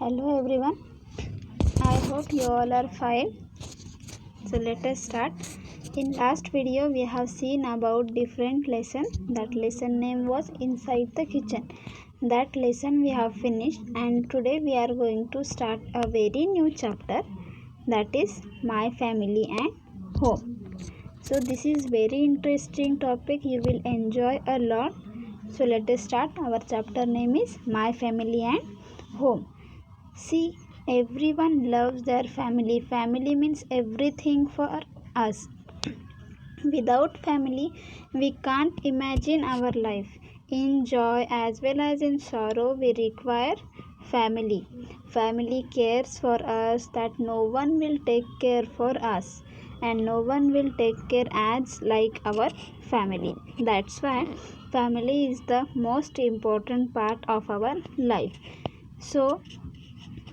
Hello everyone, I hope you all are fine. So let us start. In last video we have seen about different lesson. That lesson name was Inside the Kitchen. That lesson we have finished, and today we are going to start a very new chapter, that is My Family and Home. So this is very interesting topic, you will enjoy a lot. So let us start. Our chapter name is My Family and Home. See, everyone loves their family. Family means everything for us. Without family, we can't imagine our life. In joy as well as in sorrow, we require family. Family cares for us that no one will take care for us, and no one will take care as like our family. That's why family is the most important part of our life. So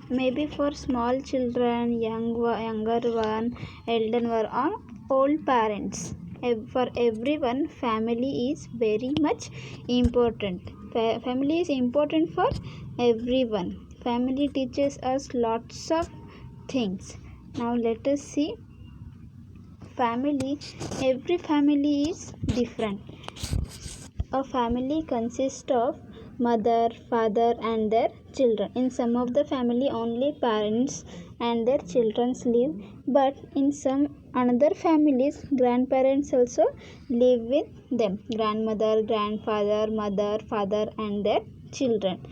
maybe for small children, younger one, elder one, or old parents, for everyone family is very much important. Family is important for everyone. Family teaches us lots of things. Now let us see. Family, every family is different. A family consists of mother, father, and their children. In some of the family, only parents and their children live, but in some another families, grandparents also live with them. Grandmother, grandfather, mother, father, and their children.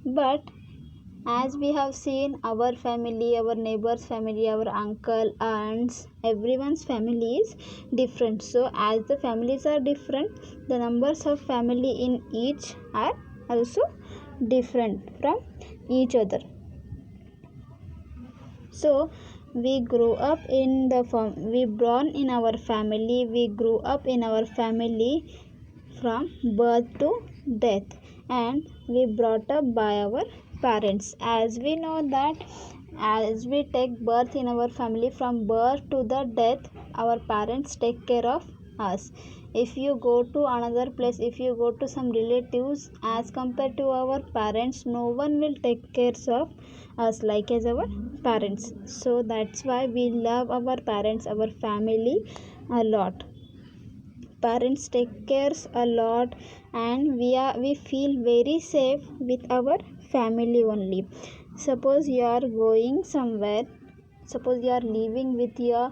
But as we have seen, our family, our neighbors family, our uncle, aunts, everyone's family is different. So as the families are different, the numbers of family in each are also different from each other. So we grew up in the we born in our family, we grew up in our family from birth to death, and we brought up by our parents. As we know that as we take birth in our family, from birth to the death, our parents take care of us. If you go to another place, if you go to some relatives, as compared to our parents, no one will take care of us like as our parents. So that's why we love our parents, our family a lot. Parents take cares a lot, and we feel very safe with our family only. Suppose you are going somewhere, suppose you are living with your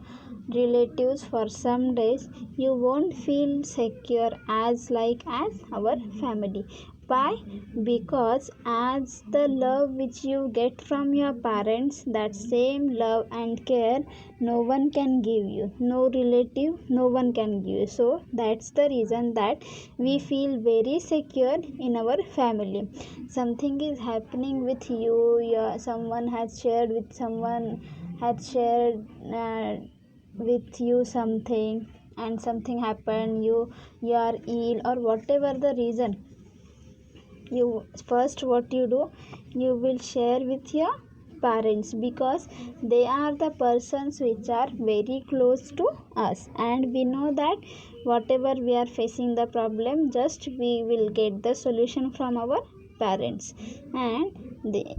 relatives for some days, you won't feel secure as like as our family. Why? Because as the love which you get from your parents, that same love and care no one can give you, no relative, no one can give you. So that's the reason that we feel very secure in our family. Something is happening with you, someone has shared with someone, had shared with you something, and something happened, you are ill or whatever the reason, you first what you do, you will share with your parents, because they are the persons which are very close to us, and we know that whatever we are facing the problem, just we will get the solution from our parents, and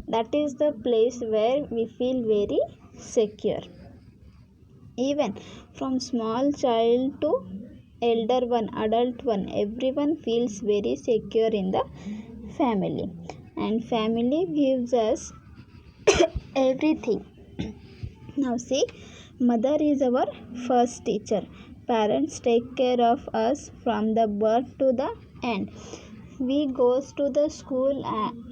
that is the place where we feel very secure. Even from small child to elder one, adult one, everyone feels very secure in the family, and family gives us everything. Now see, mother is our first teacher. Parents take care of us from the birth to the end. We goes to the school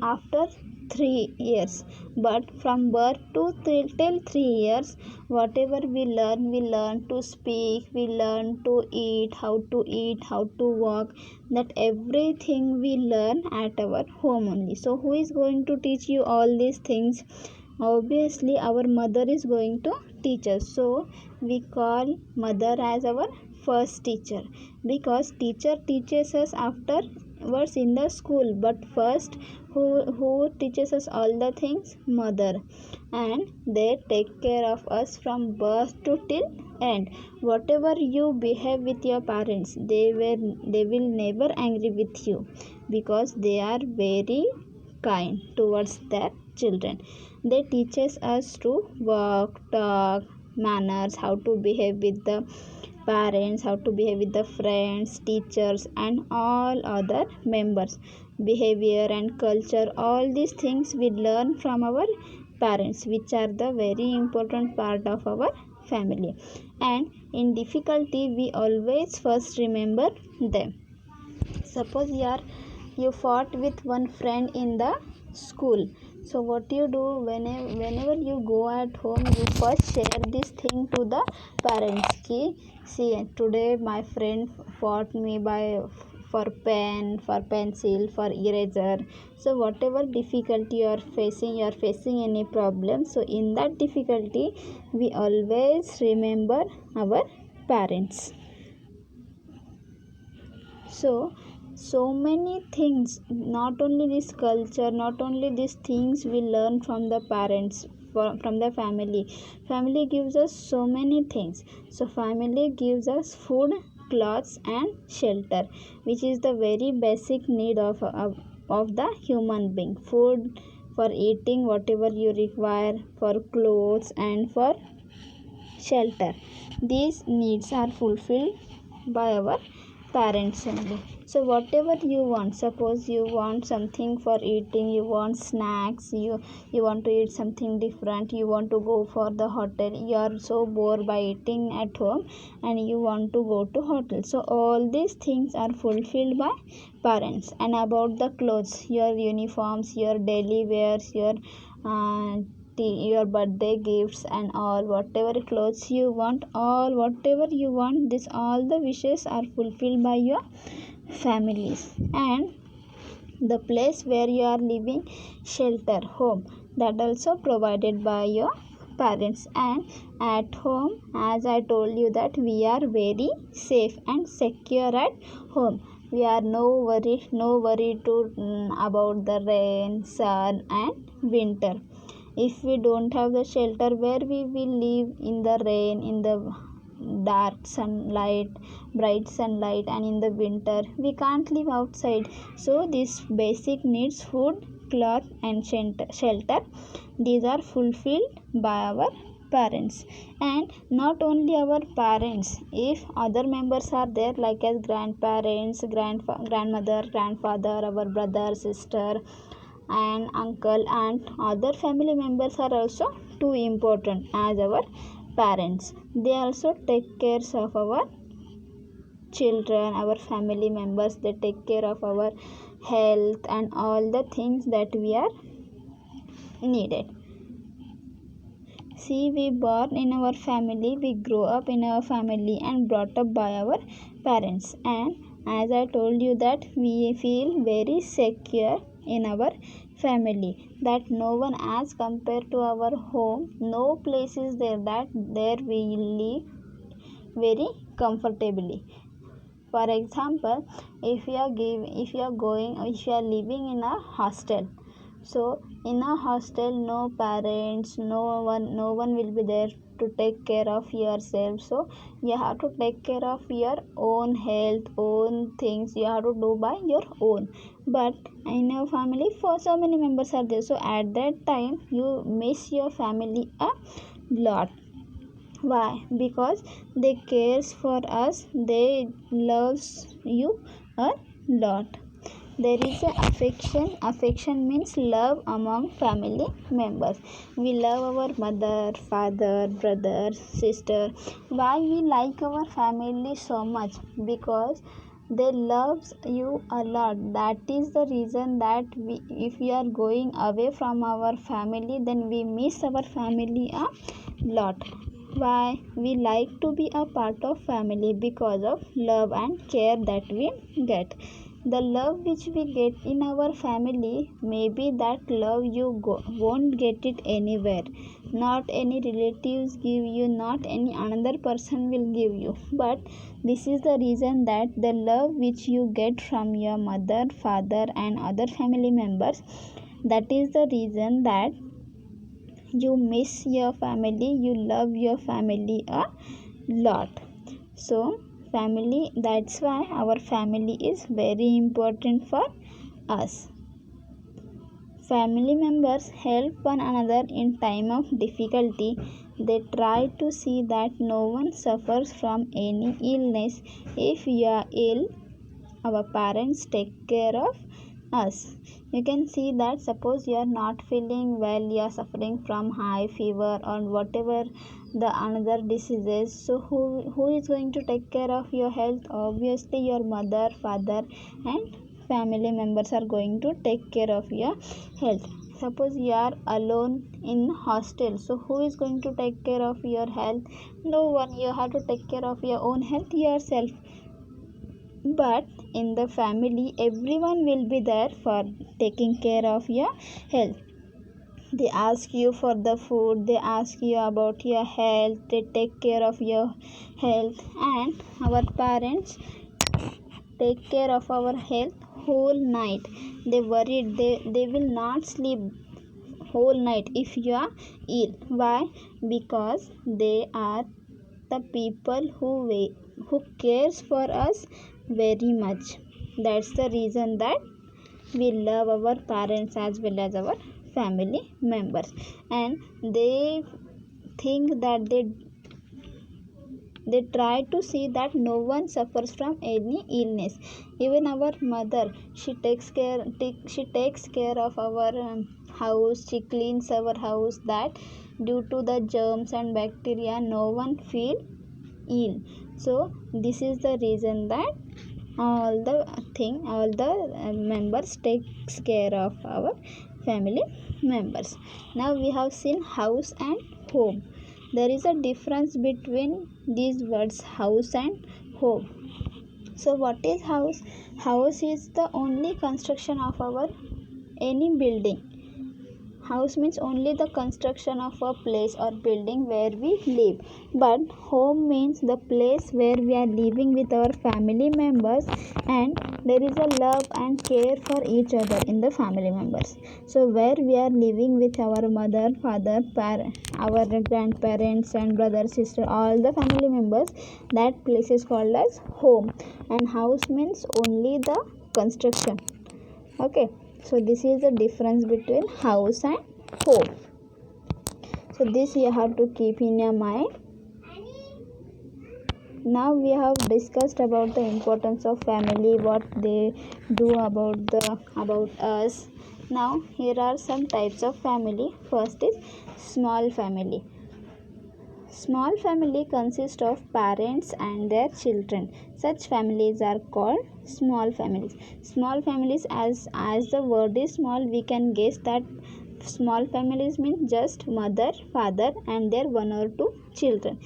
after 3 years, but from birth to till 3 years, whatever we learn to speak, we learn to eat, how to walk, that everything we learn at our home only. So who is going to teach you all these things? Obviously our mother is going to teach us. So we call mother as our first teacher, because teacher teaches us afterwards in the school, but first who teaches us all the things? Mother. And they take care of us from birth to till end. Whatever you behave with your parents, they will never angry with you, because they are very kind towards their children. They teaches us to walk, talk, manners, how to behave with the parents, how to behave with the friends, teachers, and all other members. Behavior and culture, all these things we learn from our parents, which are the very important part of our family. And in difficulty, we always first remember them. Suppose you fought with one friend in the school. So what you do, whenever you go at home, you first share this thing to the parents ki, see, today my friend fought me by for pen, for pencil, for eraser. So whatever difficulty you are facing any problem, so in that difficulty we always remember our parents. So many things, not only this culture, not only these things we learn from the parents, from the family gives us so many things. So family gives us food, clothes, and shelter, which is the very basic need of the human being. Food for eating whatever you require, for clothes, and for shelter. These needs are fulfilled by our parents only. So whatever you want, suppose you want something for eating, you want snacks, you want to eat something different, you want to go for the hotel, you are so bored by eating at home and you want to go to hotel. So all these things are fulfilled by parents. And about the clothes, your uniforms, your daily wears, your birthday gifts, and all whatever clothes you want, all whatever you want, this all the wishes are fulfilled by your families. And the place where you are living, shelter, home, that also provided by your parents. And at home, as I told you, that we are very safe and secure at home. We are no worry to about the rain, sun, and winter. If we don't have the shelter, where we will live? In the rain, in the dark sunlight, bright sunlight, and in the winter we can't live outside. So these basic needs, food, cloth, and shelter, these are fulfilled by our parents. And not only our parents, if other members are there, like as grandparents, grandmother, grandfather, our brother, sister, and uncle, and other family members are also too important as our parents. They also take care of our children, our family members. They take care of our health and all the things that we are needed. See, we born in our family, we grow up in our family and brought up by our parents. And as I told you, that we feel very secure in our family, that no one, as compared to our home, no place is there that there we live very comfortably. For example, if you are living in a hostel, so in a hostel, no parents, no one will be there to take care of yourself. So you have to take care of your own health, own things you have to do by your own. But in your family, for so many members are there, so at that time you miss your family a lot. Why? Because they cares for us, they loves you a lot. There is a affection means love among family members. We love our mother, father, brother, sister. Why we like our family so much? Because they loves you a lot. That is the reason that if we are going away from our family, then we miss our family a lot. Why? We like to be a part of family because of love and care that we get. The love which we get in our family, maybe that love you won't get it anywhere. Not any relatives give you, not any another person will give you. But this is the reason that the love which you get from your mother, father, and other family members, that is the reason that you miss your family, you love your family a lot. So family, that's why our family is very important for us. Family members help one another in time of difficulty. They try to see that no one suffers from any illness. If you are ill, our parents take care of us. You can see that suppose you are not feeling well, you are suffering from high fever or whatever the another diseases, so who is going to take care of your health? Obviously your mother, father and family members are going to take care of your health. Suppose you are alone in hostel, so who is going to take care of your health? No one. You have to take care of your own health yourself. But in the family, everyone will be there for taking care of your health. They ask you for the food, they ask you about your health, they take care of your health. And our parents take care of our health whole night. They worried, they will not sleep whole night if you are ill. Why? Because they are the people who cares for us very much. That's the reason that we love our parents as well as our family members. And they think that they try to see that no one suffers from any illness. Even our mother, she takes care of our house. She cleans our house, that due to the germs and bacteria no one feel ill. So this is the reason that all the members takes care of our family members. Now we have seen house and home. There is a difference between these words, house and home. So what is house? House is the only construction of our any building. House means only the construction of a place or building where we live. But home means the place where we are living with our family members, and there is a love and care for each other in the family members. So where we are living with our mother, father, our grandparents and brother, sister, all the family members, that place is called as home. And house means only the construction. Okay, so this is the difference between house and home. So this you have to keep in your mind. Now we have discussed about the importance of family, what they do about us. Now here are some types of family. First is small family. Small family consists of parents and their children. Such families are called small families. Small families, as the word is small, we can guess that small families mean just mother, father and their one or two children.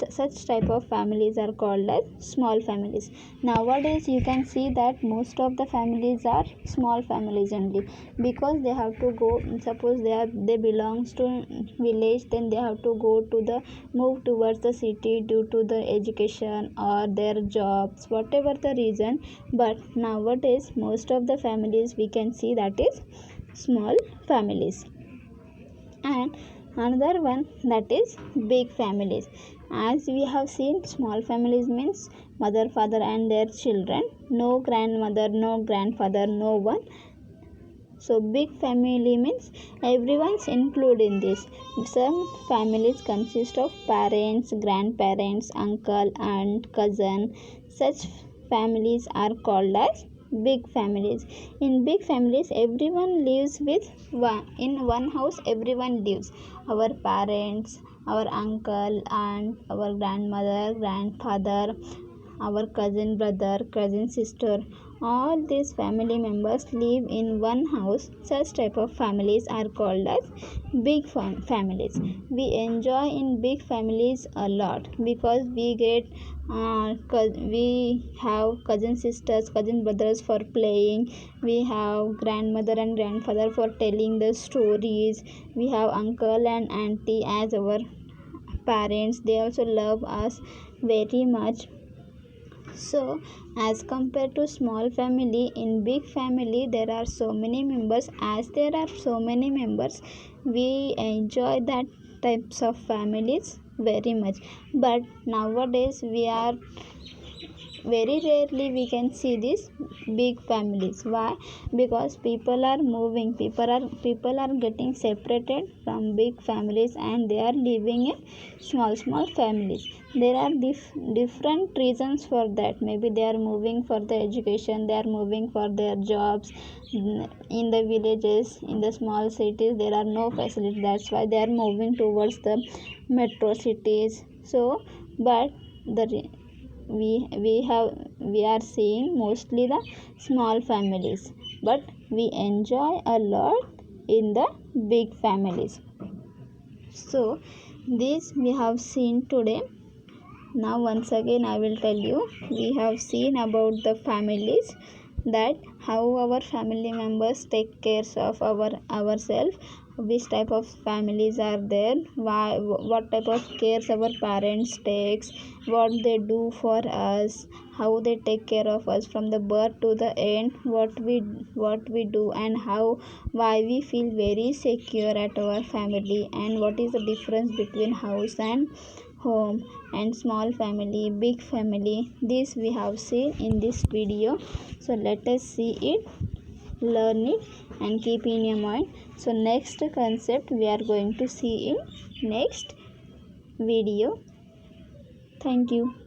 Such type of families are called as small families. Nowadays you can see that most of the families are small families only, because they have to go, suppose they belongs to village, then they have to go to the move towards the city due to the education or their jobs, whatever the reason. But nowadays most of the families we can see that is small families. And another one, that is big families. As we have seen, small families means mother, father and their children, no grandmother, no grandfather, no one. So big family means everyone's included in this. Some families consist of parents, grandparents, uncle, aunt, cousin. Such families are called as big families. In big families, everyone lives in one house. Everyone lives. Our parents, our uncle, aunt, our grandmother, grandfather, our cousin brother, cousin sister, all these family members live in one house. Such type of families are called as big families. We enjoy in big families a lot, because we have cousin sisters, cousin brothers for playing, we have grandmother and grandfather for telling the stories, we have uncle and auntie as our parents. They also love us very much. So as compared to small family, in big family there are so many members. As there are so many members, we enjoy that types of families very much. But nowadays we are very rarely we can see these big families. Why? Because people are moving, people are getting separated from big families and they are living in small families. There are different reasons for that. Maybe they are moving for the education, they are moving for their jobs. In the villages, in the small cities, there are no facilities, that's why they are moving towards the metro cities. So but the we are seeing mostly the small families, but we enjoy a lot in the big families. So this we have seen today. Now once again I will tell you, we have seen about the families, that how our family members take care of ourselves, which type of families are there, why, what type of cares our parents takes, what they do for us, how they take care of us from the birth to the end, what we do, and how, why we feel very secure at our family, and what is the difference between house and home, and small family, big family. This we have seen in this video. So let us see it, learn it, and keep in your mind. So next concept we are going to see in next video. Thank you.